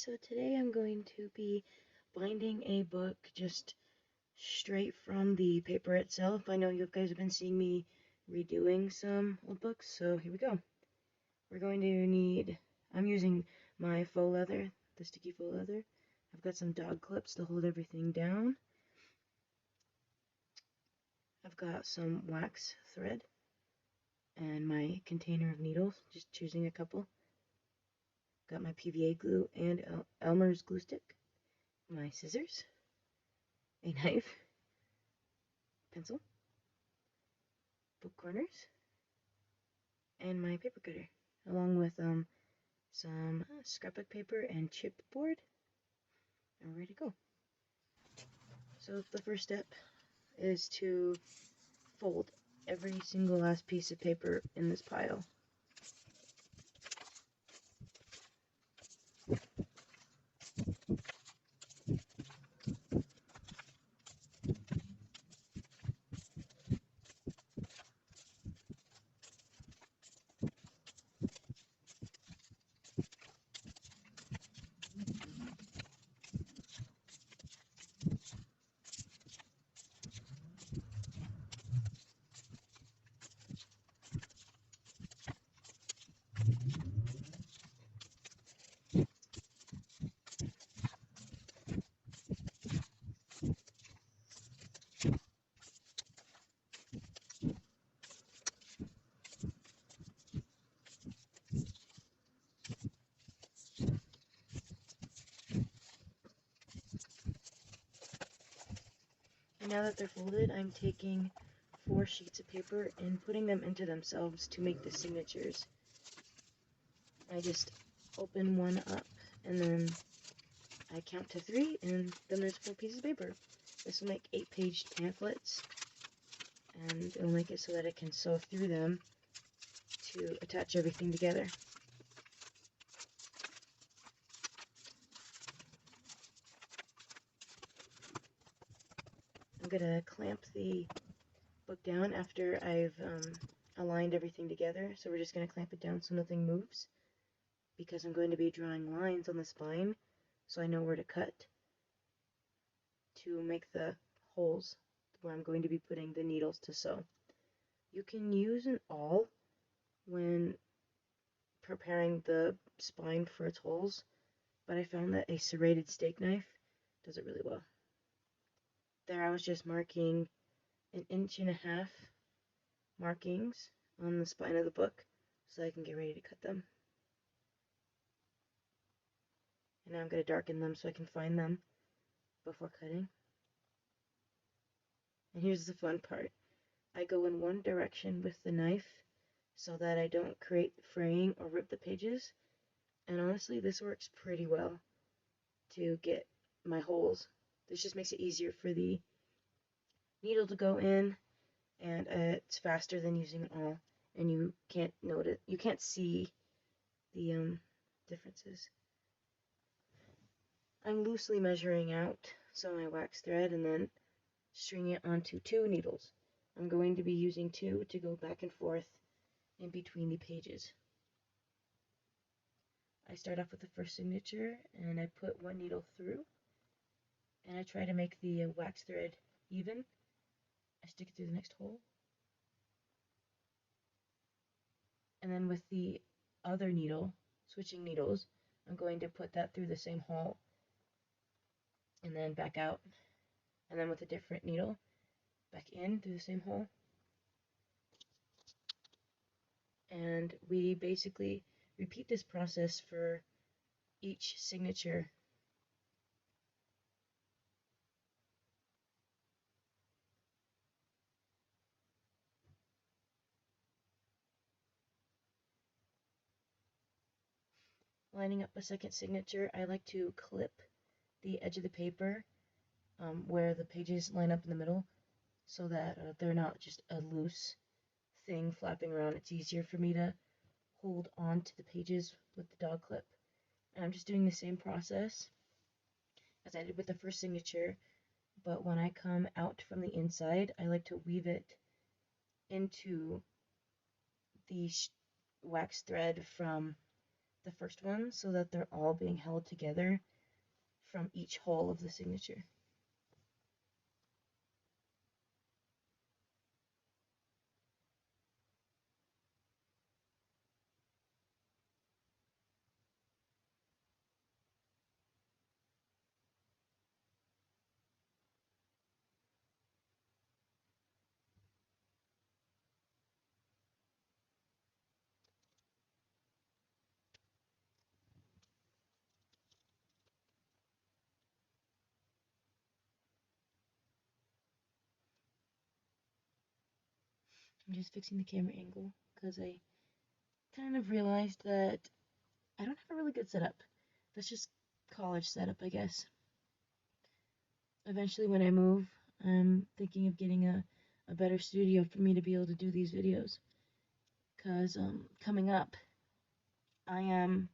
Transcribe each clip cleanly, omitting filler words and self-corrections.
So today I'm going to be binding a book just straight from the paper itself. I know you guys have been seeing me redoing some old books, so here we go. We're going to need, I'm using my faux leather, the sticky faux leather. I've got some dog clips to hold everything down. I've got some wax thread and my container of needles, just choosing a couple. Got my PVA glue and Elmer's glue stick, my scissors, a knife, pencil, book corners, and my paper cutter, along with some scrapbook paper and chipboard. And we're ready to go. So the first step is to fold every single last piece of paper in this pile. And now that they're folded, I'm taking 4 sheets of paper and putting them into themselves to make the signatures. I just open one up and then I count to 3 and then there's 4 pieces of paper. This will make 8-page pamphlets, and it'll make it so that I can sew through them to attach everything together. I'm going to clamp the book down after I've aligned everything together. So we're just going to clamp it down so nothing moves, because I'm going to be drawing lines on the spine so I know where to cut to make the holes where I'm going to be putting the needles to sew. You can use an awl when preparing the spine for its holes, but I found that a serrated steak knife does it really well. There I was just marking 1.5 inch markings on the spine of the book so I can get ready to cut them. And now I'm going to darken them so I can find them before cutting. And here's the fun part. I go in one direction with the knife so that I don't create fraying or rip the pages. And honestly, this works pretty well to get my holes. This just makes it easier for the needle to go in, and it's faster than using an awl, and you can't see the differences. I'm loosely measuring out some of my wax thread and then stringing it onto 2 needles. I'm going to be using 2 to go back and forth in between the pages. I start off with the first signature and I put 1 needle through, and I try to make the wax thread even. I stick it through the next hole, and then with the other needle, switching needles, I'm going to put that through the same hole and then back out, and then with a different needle back in through the same hole. And we basically repeat this process for each signature. Lining up a second signature, I like to clip the edge of the paper where the pages line up in the middle, so that they're not just a loose thing flapping around. It's easier for me to hold on to the pages with the dog clip. And I'm just doing the same process as I did with the first signature, but when I come out from the inside, I like to weave it into the wax thread from the first one so that they're all being held together from each hole of the signature. I'm just fixing the camera angle because I kind of realized that I don't have a really good setup. That's just college setup, I guess. Eventually, when I move, I'm thinking of getting a better studio for me to be able to do these videos. Because coming up, I am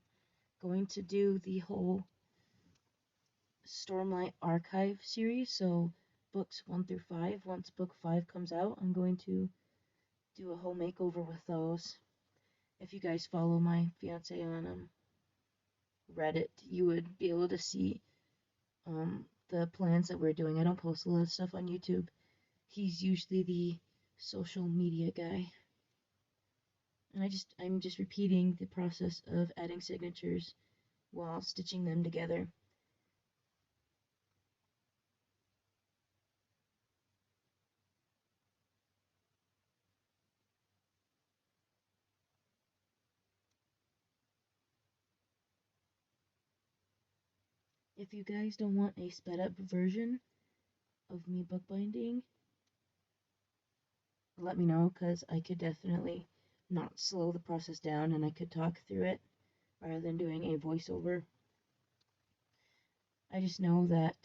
going to do the whole Stormlight Archive series, so books 1 through 5. Once book 5 comes out, I'm going to do a whole makeover with those. If you guys follow my fiance on Reddit, you would be able to see the plans that we're doing. I don't post a lot of stuff on YouTube. He's usually the social media guy. And I'm just repeating the process of adding signatures while stitching them together. If you guys don't want a sped up version of me bookbinding, let me know, because I could definitely not slow the process down and I could talk through it rather than doing a voiceover. I just know that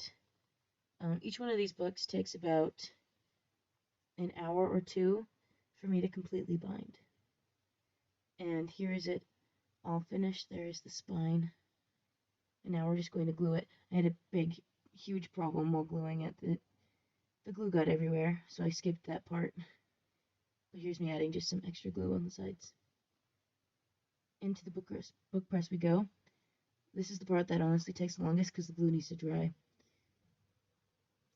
each one of these books takes about an hour or two for me to completely bind. And here is it all finished. There is the spine. And now we're just going to glue it. I had a big, huge problem while gluing it. The glue got everywhere, so I skipped that part. But here's me adding just some extra glue on the sides. Into the book press we go. This is the part that honestly takes the longest because the glue needs to dry.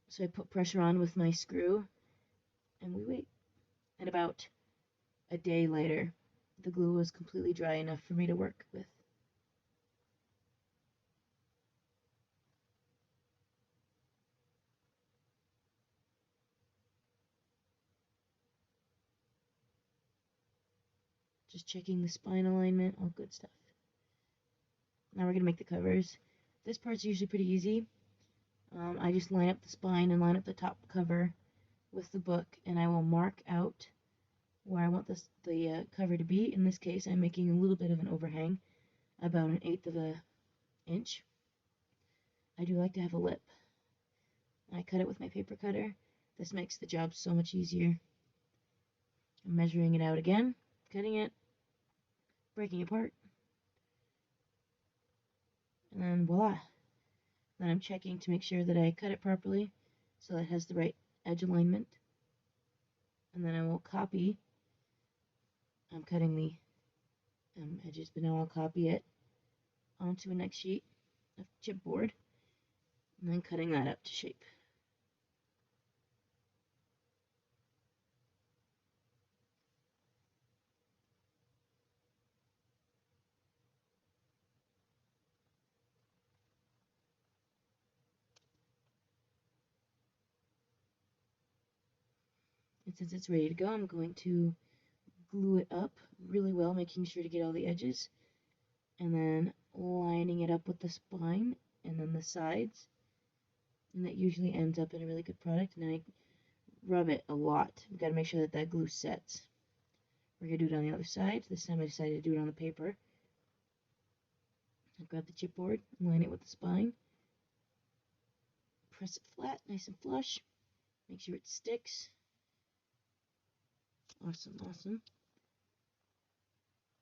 So I put pressure on with my screw, and we wait. And about a day later, the glue was completely dry enough for me to work with. Just checking the spine alignment, all good stuff. Now we're going to make the covers. This part's usually pretty easy. I just line up the spine and line up the top cover with the book, and I will mark out where I want the cover to be. In this case, I'm making a little bit of an overhang, about 1/8 of an inch. I do like to have a lip. I cut it with my paper cutter. This makes the job so much easier. I'm measuring it out again, cutting it, breaking it apart, and then voila. Then I'm checking to make sure that I cut it properly so that it has the right edge alignment. And then I will copy. I'm cutting the edges, but now I'll copy it onto a next sheet of chipboard and then cutting that up to shape. And since it's ready to go, I'm going to glue it up really well, making sure to get all the edges, and then lining it up with the spine and then the sides. And that usually ends up in a really good product. And then I rub it a lot. We've got to make sure that that glue sets. We're going to do it on the other side. This time I decided to do it on the paper. I grab the chipboard, line it with the spine, press it flat, nice and flush, make sure it sticks. Awesome, awesome.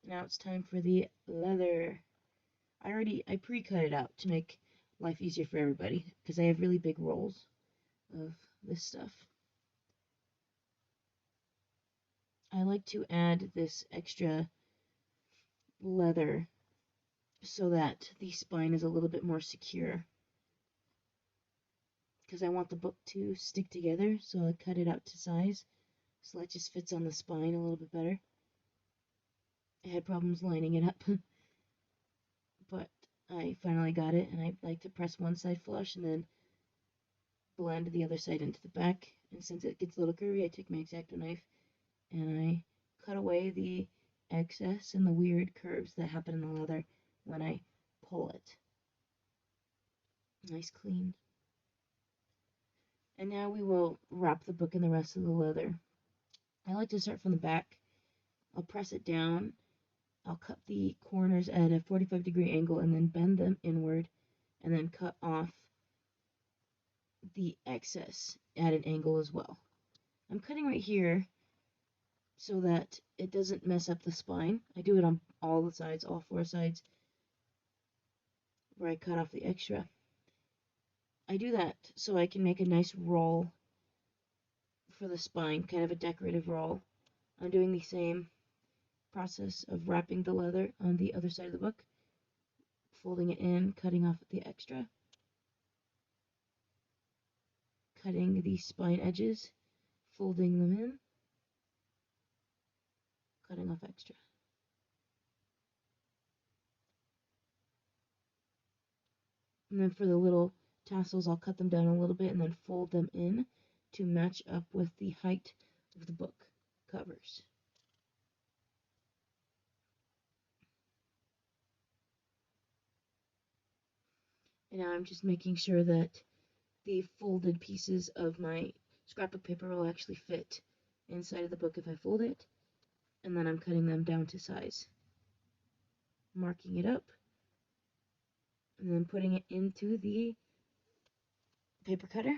Now it's time for the leather. I pre-cut it out to make life easier for everybody because I have really big rolls of this stuff. I like to add this extra leather so that the spine is a little bit more secure. Because I want the book to stick together, so I cut it out to size so that just fits on the spine a little bit better. I had problems lining it up, but I finally got it, and I like to press one side flush and then blend the other side into the back. And since it gets a little curvy, I take my X-Acto knife and I cut away the excess and the weird curves that happen in the leather when I pull it. Nice clean. And now we will wrap the book in the rest of the leather. I like to start from the back. I'll press it down. I'll cut the corners at a 45-degree angle and then bend them inward and then cut off the excess at an angle as well. I'm cutting right here so that it doesn't mess up the spine. I do it on all the sides, all four sides, where I cut off the extra. I do that so I can make a nice roll for the spine, kind of a decorative roll. I'm doing the same process of wrapping the leather on the other side of the book, folding it in, cutting off the extra, cutting the spine edges, folding them in, cutting off extra. And then for the little tassels, I'll cut them down a little bit and then fold them in to match up with the height of the book covers. And now I'm just making sure that the folded pieces of my scrapbook paper will actually fit inside of the book if I fold it. And then I'm cutting them down to size, marking it up, and then putting it into the paper cutter.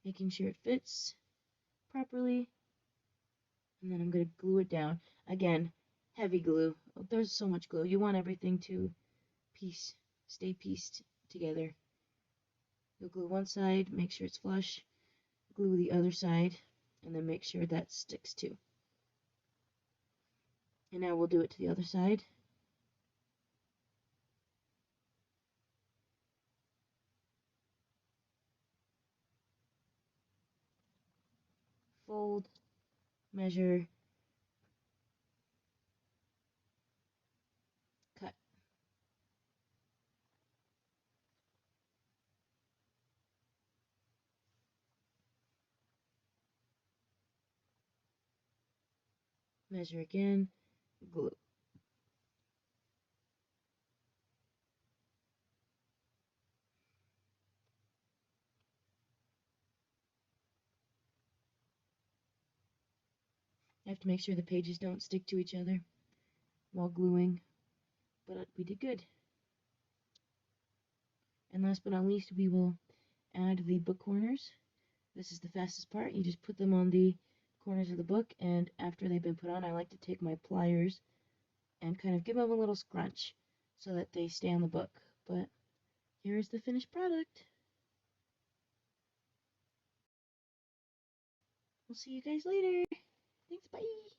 Making sure it fits properly. And then I'm going to glue it down. Again, heavy glue. There's so much glue. You want everything to stay pieced together. You'll glue one side, make sure it's flush, glue the other side, and then make sure that sticks too. And now we'll do it to the other side. Fold, measure, cut. Measure again, glue. I have to make sure the pages don't stick to each other while gluing, but we did good. And last but not least, we will add the book corners. This is the fastest part. You just put them on the corners of the book, and after they've been put on, I like to take my pliers and kind of give them a little scrunch so that they stay on the book. But here's the finished product. We'll see you guys later. Thanks, bye.